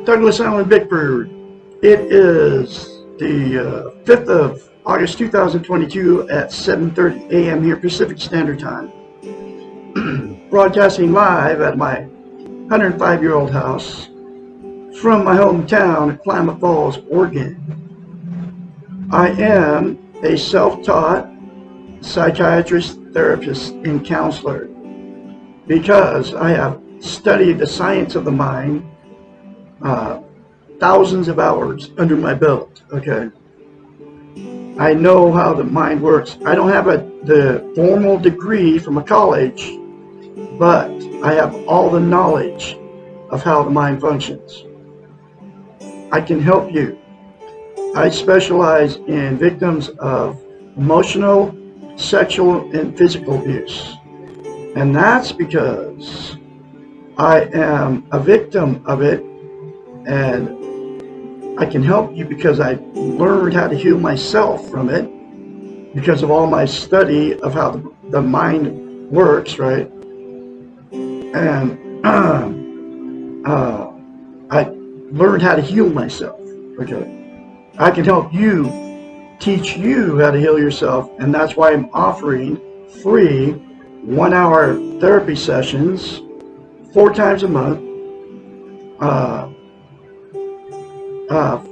Douglas Allen Bickford. It is the 5th of August 2022 at 7:30 a.m. here Pacific Standard Time. Broadcasting live at my 105-year-old house from my hometown of Klamath Falls, Oregon. I am a self-taught psychiatrist, therapist, and counselor because I have studied the science of the mind, thousands of hours under my belt. Okay, I know how the mind works. I don't have the formal degree from a college, but I have all the knowledge of how the mind functions. I can help you. I specialize in victims of emotional, sexual, and physical abuse. And that's because I am a victim of it, and I can help you because I learned how to heal myself from it because of all my study of how the mind works, right? And I learned how to heal myself. Okay, I can help you, teach you how to heal yourself, and that's why I'm offering free 1-hour therapy sessions 4 times a month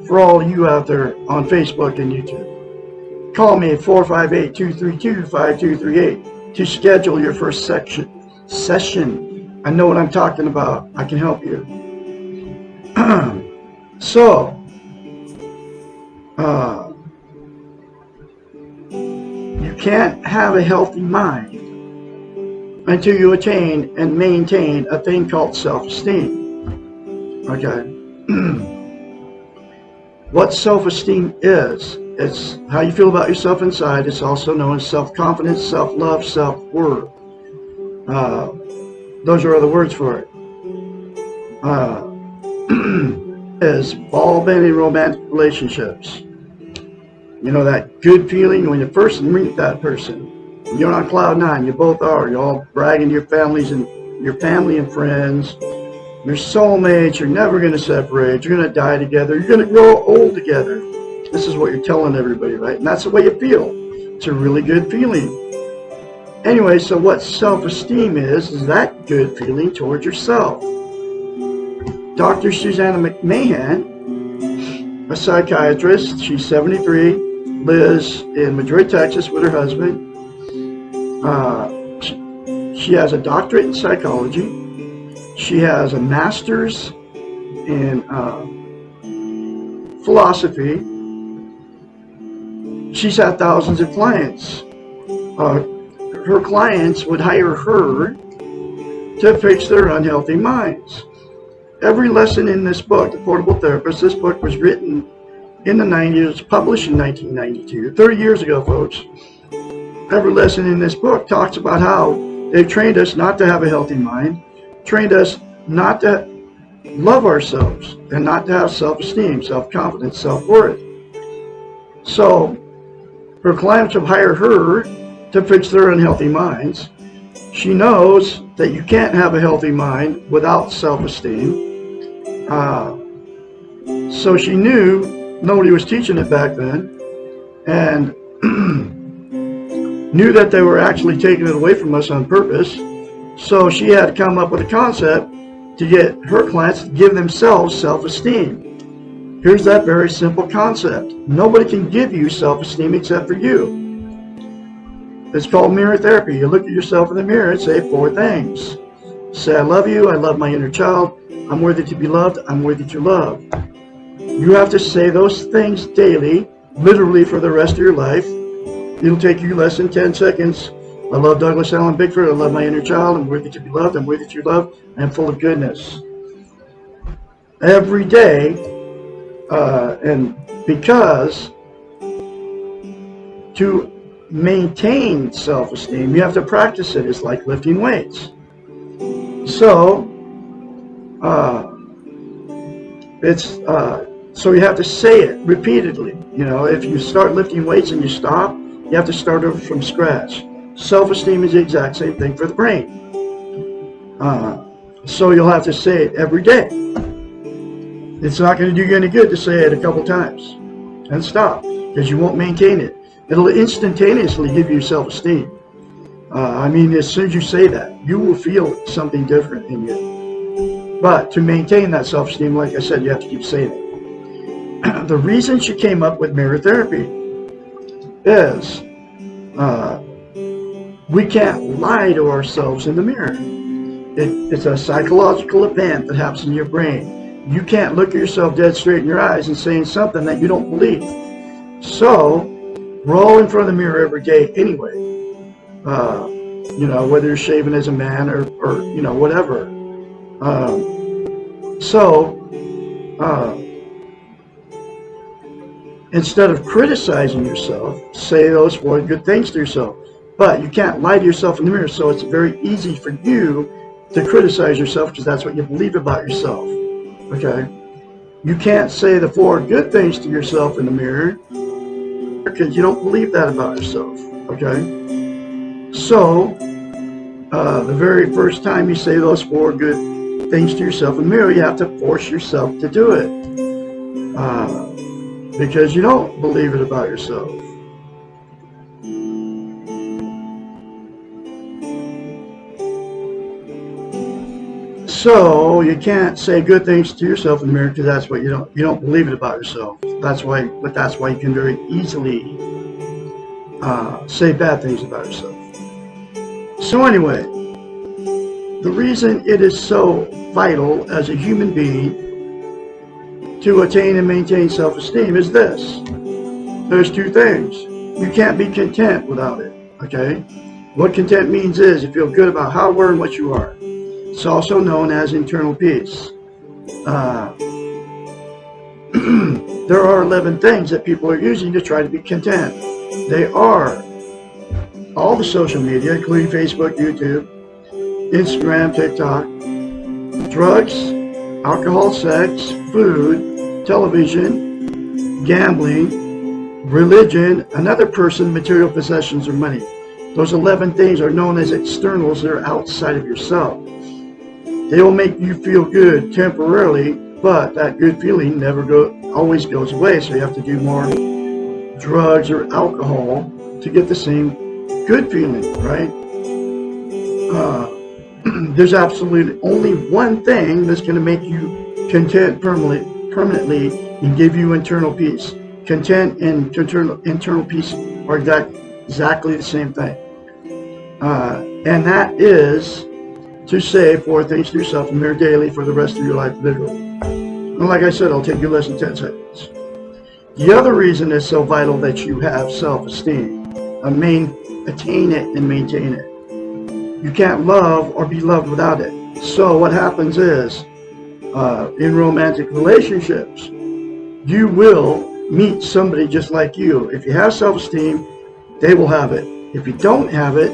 for all you out there on Facebook and YouTube. Call me at 458-232-5238 to schedule your first session. I know what I'm talking about. I can help you. So, you can't have a healthy mind until you attain and maintain a thing called self-esteem. Okay? What self-esteem is, it's how you feel about yourself inside. It's also known as self-confidence, self-love, self-worth. Those are other words for it. Is ball-bending romantic relationships. You know, that good feeling when you first meet that person. You're on cloud 9. You both are. You're all bragging to your family and friends. You're soulmates. You're never going to separate. You're going to die together. You're going to grow old together. This is what you're telling everybody, right? And that's the way you feel. It's a really good feeling. Anyway, so what self-esteem is that good feeling towards yourself. Dr. Susanna McMahon, a psychiatrist, she's 73, lives in Madrid, Texas with her husband. She has a doctorate in psychology. She has a master's in philosophy. She's had thousands of clients. Her clients would hire her to fix their unhealthy minds. Every lesson in this book, The Portable Therapist, this book was written in the 90s, published in 1992, 30 years ago, folks. Every lesson in this book talks about how they've trained us not to have a healthy mind, trained us not to love ourselves, and not to have self-esteem, self-confidence, self-worth. So her clients will hire her to fix their unhealthy minds. She knows that you can't have a healthy mind without self-esteem. So she knew nobody was teaching it back then, and knew that they were actually taking it away from us on purpose. So she had to come up with a concept to get her clients to give themselves self-esteem. Here's that very simple concept. Nobody can give you self-esteem except for you. It's called mirror therapy. You look at yourself in the mirror and say 4 things. Say, I love you. I love my inner child. I'm worthy to be loved. I'm worthy to love. You have to say those things daily, literally for the rest of your life. It'll take you less than 10 seconds. I love Douglas Allen Bickford. I love my inner child. I'm worthy to be loved. I'm worthy to love. I'm full of goodness. Every day, and because to maintain self-esteem, you have to practice it. It's like lifting weights. So, so you have to say it repeatedly. You know, if you start lifting weights and you stop, you have to start over from scratch. Self-esteem is the exact same thing for the brain. So you'll have to say it every day. It's not going to do you any good to say it a couple times and stop, because you won't maintain it. It'll instantaneously give you self-esteem. I mean, as soon as you say that, you will feel something different in you. But to maintain that self-esteem, like I said, you have to keep saying it. The reason she came up with mirror therapy is we can't lie to ourselves in the mirror. It's a psychological event that happens in your brain. You can't look at yourself dead straight in your eyes and saying something that you don't believe. So we're all in front of the mirror every day anyway. You know, whether you're shaving as a man or you know, whatever. Instead of criticizing yourself, say those 4 good things to yourself. But you can't lie to yourself in the mirror, so it's very easy for you to criticize yourself because that's what you believe about yourself. Okay? You can't say the 4 good things to yourself in the mirror because you don't believe that about yourself. Okay? So, the very first time you say those 4 good things to yourself in the mirror, you have to force yourself to do it. Because you don't believe it about yourself. So you can't say good things to yourself in the mirror because that's what you don't believe it about yourself. That's why you can very easily say bad things about yourself. So anyway, the reason it is so vital as a human being to attain and maintain self-esteem is this. There's 2 things. You can't be content without it, okay? What content means is you feel good about how, where, and what you are. It's also known as internal peace. There are 11 things that people are using to try to be content. They are all the social media, including Facebook, YouTube, Instagram, TikTok, drugs, alcohol, sex, food, television, gambling, religion, another person, material possessions, or money. Those 11 things are known as externals. They're outside of yourself. They will make you feel good temporarily, but that good feeling never always goes away. So you have to do more drugs or alcohol to get the same good feeling, right? There's absolutely only one thing that's going to make you content permanently and give you internal peace. Content and internal peace are exactly the same thing. And that is to say 4 things to yourself in the mirror daily for the rest of your life, literally. And like I said, it'll take you less than 10 seconds. The other reason it's so vital that you have self-esteem, attain it and maintain it. You can't love or be loved without it. So what happens is, in romantic relationships, you will meet somebody just like you. If you have self-esteem, they will have it. If you don't have it,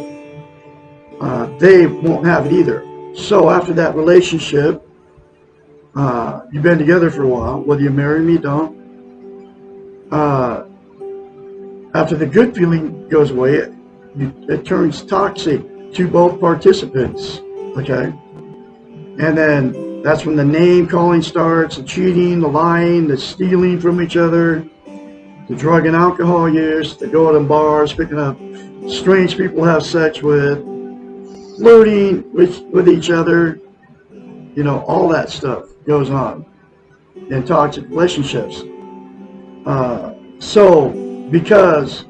they won't have it either. So after that relationship, you've been together for a while, whether you marry me, don't. After the good feeling goes away, it turns toxic to both participants, okay? And then that's when the name calling starts, the cheating, the lying, the stealing from each other, the drug and alcohol use, the going to bars, picking up strange people to have sex with, flirting with each other, you know, all that stuff goes on in toxic relationships. So because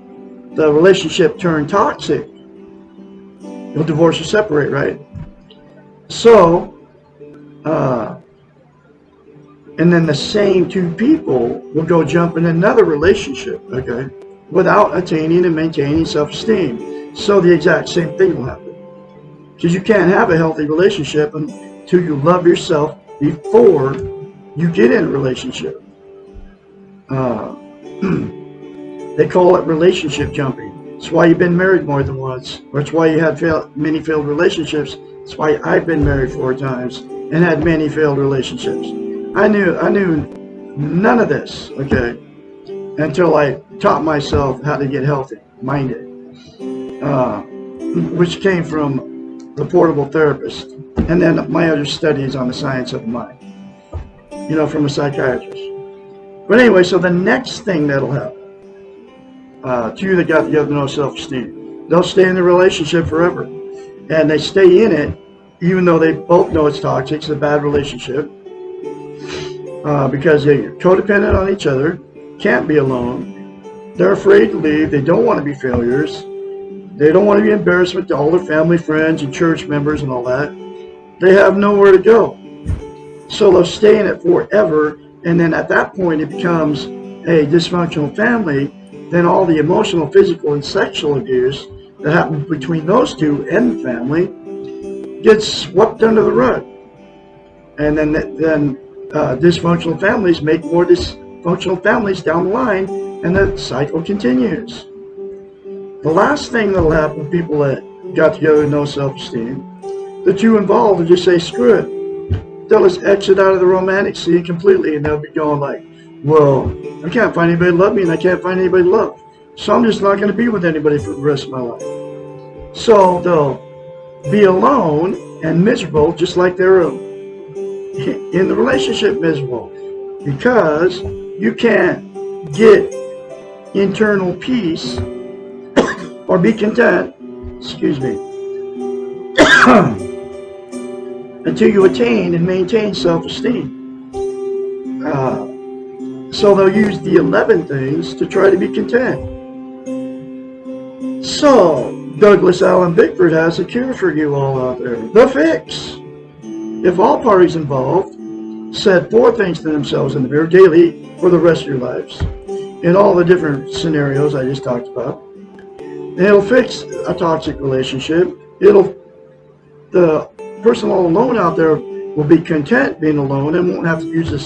the relationship turned toxic, you'll divorce or separate, right? So, and then the same 2 people will go jump in another relationship, okay, without attaining and maintaining self-esteem. So the exact same thing will happen. Because you can't have a healthy relationship until you love yourself before you get in a relationship. They call it relationship jumping. It's why you've been married more than once, or it's why you had many failed relationships. It's why I've been married 4 times and had many failed relationships. I knew none of this, okay, until I taught myself how to get healthy-minded, which came from the Portable Therapist, and then my other studies on the science of the mind. from a psychiatrist. But anyway, so the next thing that'll happen to you that got together no self-esteem, they'll stay in the relationship forever. And they stay in it even though they both know it's toxic, it's a bad relationship, because they're codependent on each other, can't be alone, they're afraid to leave, they don't want to be failures, they don't want to be embarrassment to all their family, friends, and church members and all that. They have nowhere to go. So they'll stay in it forever, and then at that point it becomes a dysfunctional family. Then all the emotional, physical, and sexual abuse that happens between those two and the family gets swept under the rug. And then dysfunctional families make more dysfunctional families down the line, and the cycle continues. The last thing that will happen with people that got together with no self-esteem, the two involved will just say, screw it. They'll just exit out of the romantic scene completely, and they'll be going like, well, I can't find anybody to love me, and I can't find anybody to love. So I'm just not going to be with anybody for the rest of my life. So they'll be alone and miserable, just like they're in the relationship miserable, because you can't get internal peace or be content, until you attain and maintain self-esteem. So they'll use the 11 things to try to be content. So Douglas Allen Bickford has a cure for you all out there. The fix. If all parties involved said 4 things to themselves in the mirror daily for the rest of your lives, in all the different scenarios I just talked about, it'll fix a toxic relationship. The person all alone out there will be content being alone and won't have to use the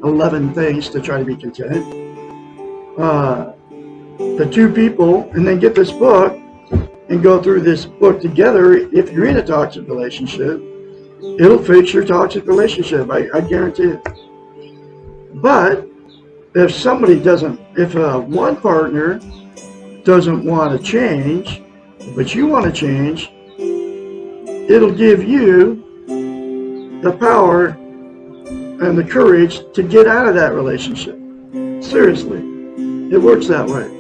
11 things to try to be content. The 2 people, and then get this book and go through this book together. If you're in a toxic relationship, it'll fix your toxic relationship. I guarantee it. But if somebody if one partner doesn't want to change, but you want to change, it'll give you the power and the courage to get out of that relationship. Seriously, it works that way.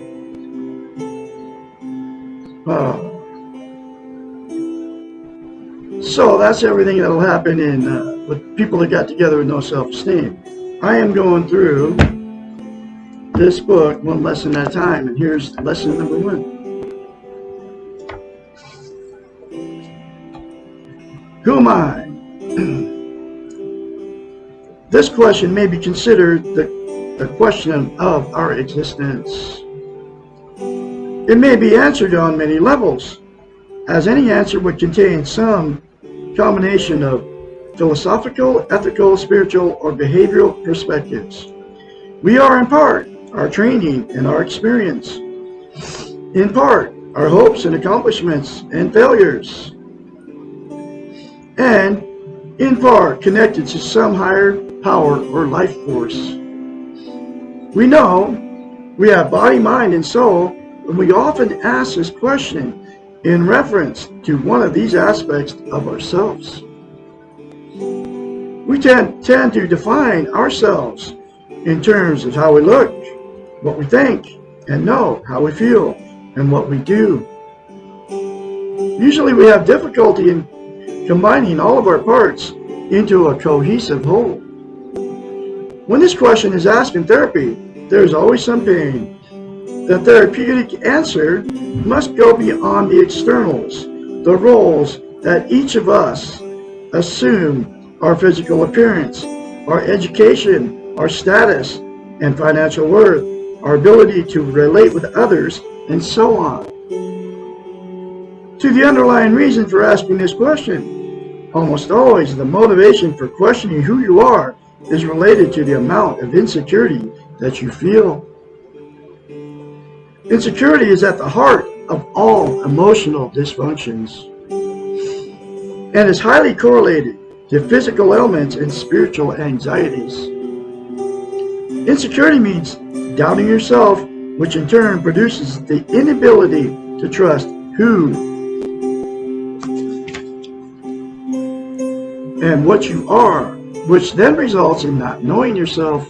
So that's everything that'll happen with people that got together with no self-esteem. I am going through this book one lesson at a time, and here's lesson number 1. Who am I? This question may be considered the question of our existence. It may be answered on many levels, as any answer would contain some combination of philosophical, ethical, spiritual, or behavioral perspectives. We are in part our training and our experience, in part our hopes and accomplishments and failures, and in part connected to some higher power or life force. We know we have body, mind, and soul, and we often ask this question in reference to one of these aspects of ourselves. We tend to define ourselves in terms of how we look, what we think, and know, how we feel, and what we do. Usually we have difficulty in combining all of our parts into a cohesive whole. When this question is asked in therapy, there is always some pain. The therapeutic answer must go beyond the externals, the roles that each of us assume: our physical appearance, our education, our status and financial worth, our ability to relate with others, and so on. To the underlying reason for asking this question, almost always the motivation for questioning who you are is related to the amount of insecurity that you feel. Insecurity is at the heart of all emotional dysfunctions and is highly correlated to physical ailments and spiritual anxieties. Insecurity means doubting yourself, which in turn produces the inability to trust who and what you are which then results in not knowing yourself.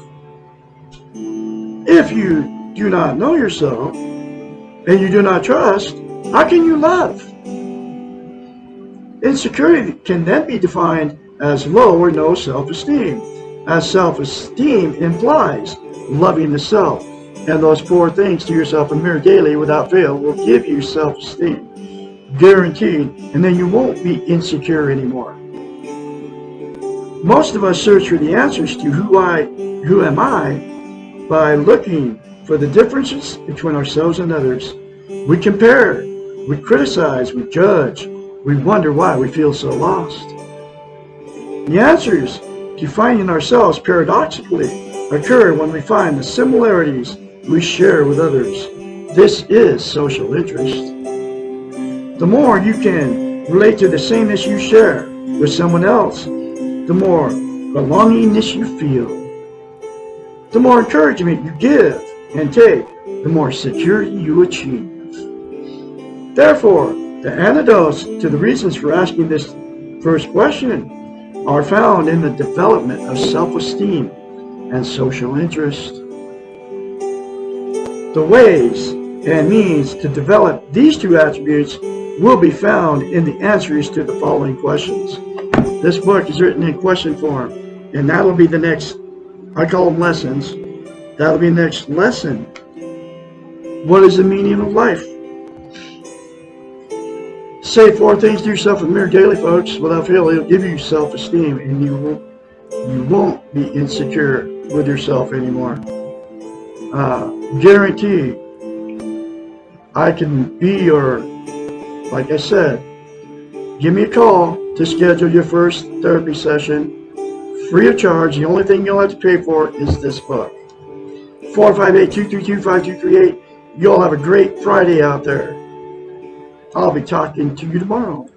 If you do not know yourself and you do not trust, how can you love? Insecurity can then be defined as low or no self-esteem, as self-esteem implies loving the self. And those 4 things to yourself a mirror daily without fail will give you self-esteem, guaranteed, and then you won't be insecure anymore. Most of us search for the answers to who am I by looking for the differences between ourselves and others. We compare, we criticize, we judge, we wonder why we feel so lost. The answers to finding ourselves paradoxically occur when we find the similarities we share with others. This is social interest. The more you can relate to the sameness you share with someone else, the more belongingness you feel. The more encouragement you give and take, the more security you achieve. Therefore, the antidotes to the reasons for asking this first question are found in the development of self-esteem and social interest. The ways and means to develop these 2 attributes will be found in the answers to the following questions. This book is written in question form, and that'll be the next, I call them lessons. That'll be the next lesson. What is the meaning of life? Say 4 things to yourself in the mirror daily, folks. Without fail, it'll give you self-esteem, and you won't be insecure with yourself anymore. Guarantee I can be your, like I said, give me a call to schedule your first therapy session, free of charge. The only thing you'll have to pay for is this book. 458-232-5238. You all have a great Friday out there. I'll be talking to you tomorrow.